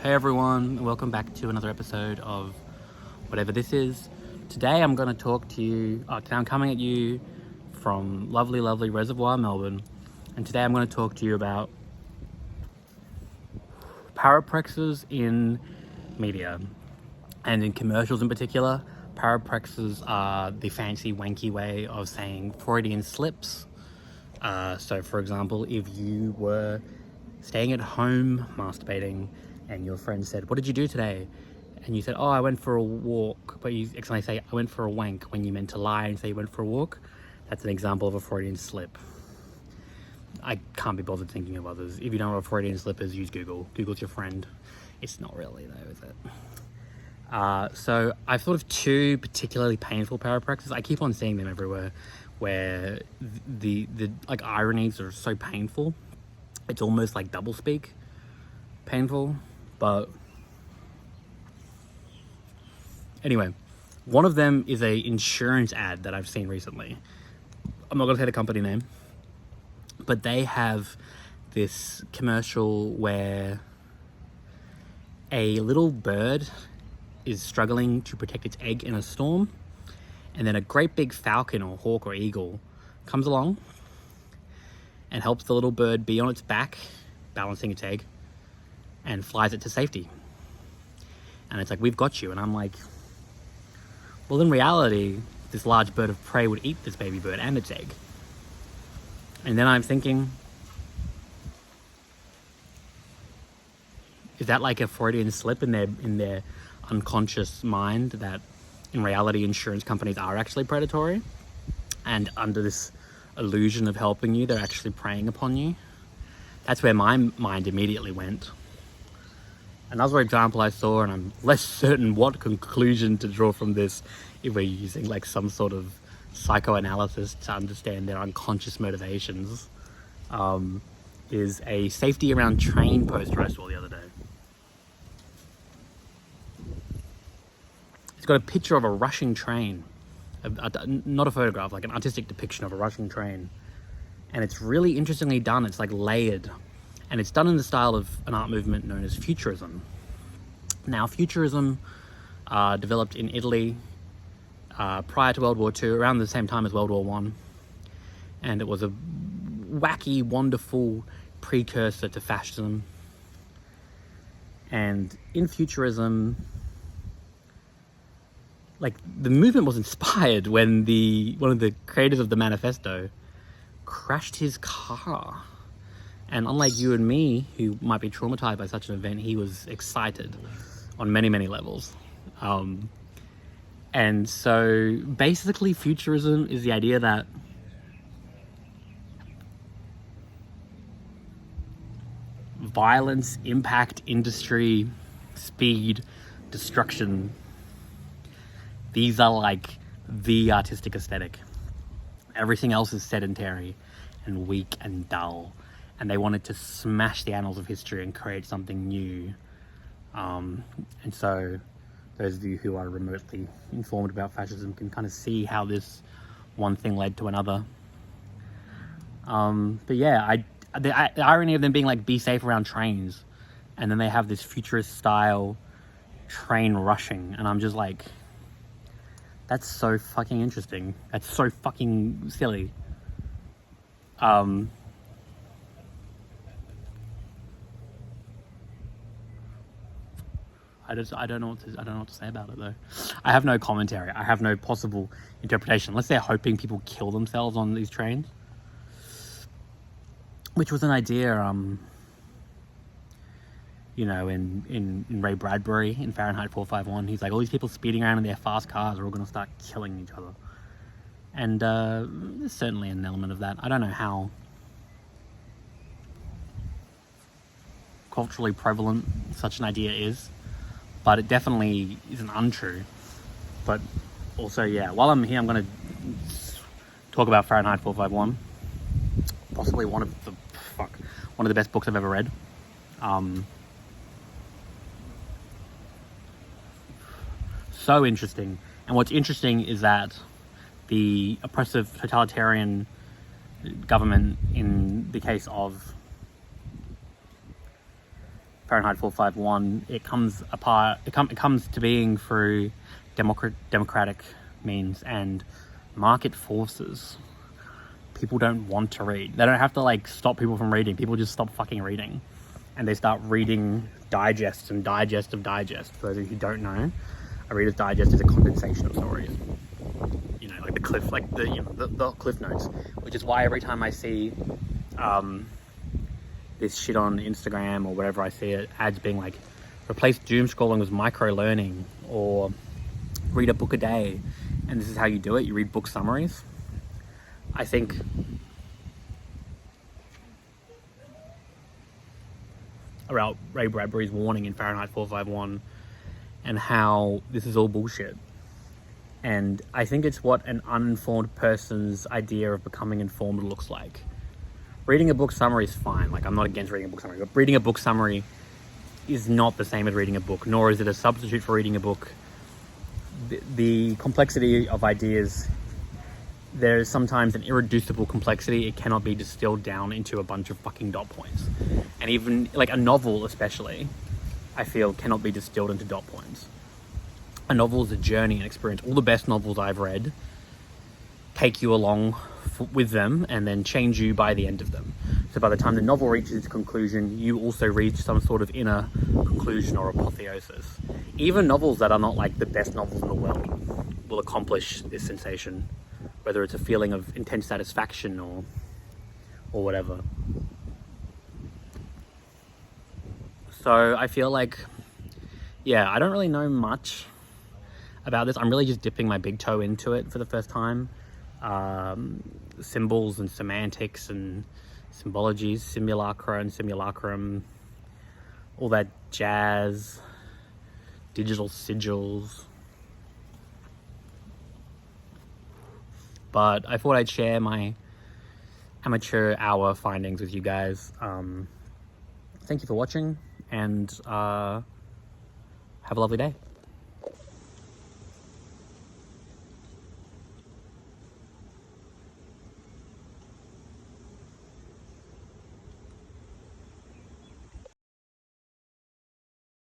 Hey everyone, welcome back to another episode of whatever this is. Today I'm going to talk to you, today I'm coming at you from lovely Reservoir, Melbourne. And today I'm going to talk to you about paraprexes in media and in commercials in particular. Paraprexes are the fancy wanky way of saying Freudian slips. So for example, if you were staying at home masturbating and your friend said, "What did you do today?" And you said, "Oh, I went for a walk," but you accidentally say, "I went for a wank," when you meant to lie and say you went for a walk. That's an example of a Freudian slip. I can't be bothered thinking of others. If you don't know what a Freudian slip is, use Google. Google's your friend. It's not really though, is it? So I've thought of two particularly painful paraprexes. I keep on seeing them everywhere, where the like ironies are so painful. It's almost like doublespeak painful. But anyway, one of them is a insurance ad that I've seen recently. I'm not going to say the company name, but they have this commercial where a little bird is struggling to protect its egg in a storm, and then a great big falcon or hawk or eagle comes along and helps the little bird be on its back, balancing its egg, and flies it to safety. And it's like, "We've got you." And I'm like, well, in reality, this large bird of prey would eat this baby bird and its egg. And then I'm thinking, is that like a Freudian slip in their unconscious mind, that in reality insurance companies are actually predatory, and under this illusion of helping you, they're actually preying upon you? That's where my mind immediately went. Another example I saw, and I'm less certain what conclusion to draw from this if we're using like some sort of psychoanalysis to understand their unconscious motivations, is a safety around train poster I saw the other day. It's got a picture of a rushing train, not a photograph, like an artistic depiction of a rushing train. And it's really interestingly done. It's like layered. And it's done in the style of an art movement known as Futurism. Now, Futurism developed in Italy prior to World War II, around the same time as World War I. And it was a wacky, wonderful precursor to fascism. And in Futurism, like, the movement was inspired when one of the creators of the manifesto crashed his car. And unlike you and me, who might be traumatized by such an event, he was excited on many levels. And so basically Futurism is the idea that violence, impact, industry, speed, destruction, these are like the artistic aesthetic. Everything else is sedentary and weak and dull. And they wanted to smash the annals of history and create something new. And so those of you who are remotely informed about fascism can kind of see how this one thing led to another. But yeah, the irony of them being like, be safe around trains, and then they have this futurist style train rushing, and I'm just like, that's so fucking interesting. That's so fucking silly. I don't know what to say about it though. I have no commentary. I have no possible interpretation, unless they're hoping people kill themselves on these trains, which was an idea, in Ray Bradbury in Fahrenheit 451. He's like, all these people speeding around in their fast cars are all going to start killing each other, and there's certainly an element of that. I don't know how culturally prevalent such an idea is, but it definitely isn't untrue. But also, yeah, while I'm here, I'm going to talk about Fahrenheit 451. Possibly one of the best books I've ever read. So interesting. And what's interesting is that the oppressive totalitarian government, in the case of Fahrenheit 451, it comes apart. It comes to being through democratic means and market forces. People don't want to read. They don't have to like stop people from reading. People just stop fucking reading, and they start reading digests and digest of digest. For those of you who don't know, a Reader's Digest is a condensation of stories. You know, like the cliff, like the cliff notes. Which is why every time I see this shit on Instagram or whatever, I see it, ads being like, replace doom scrolling with micro learning, or read a book a day, and this is how you do it. You read book summaries. I think about Ray Bradbury's warning in Fahrenheit 451 and how this is all bullshit. And I think it's what an uninformed person's idea of becoming informed looks like. Reading a book summary is fine. Like, I'm not against reading a book summary, but reading a book summary is not the same as reading a book, nor is it a substitute for reading a book. The complexity of ideas, there's sometimes an irreducible complexity. It cannot be distilled down into a bunch of fucking dot points. And even like a novel especially, I feel, cannot be distilled into dot points. A novel is a journey and experience. All the best novels I've read take you along with them and then change you by the end of them. So by the time the novel reaches its conclusion, you also reach some sort of inner conclusion or apotheosis. Even novels that are not like the best novels in the world will accomplish this sensation, whether it's a feeling of intense satisfaction or whatever. So I feel like, yeah, I don't really know much about this. I'm really just dipping my big toe into it for the first time. Symbols and semantics and symbologies, simulacra and simulacrum, all that jazz, digital sigils. But I thought I'd share my amateur hour findings with you guys. Thank you for watching, and have a lovely day.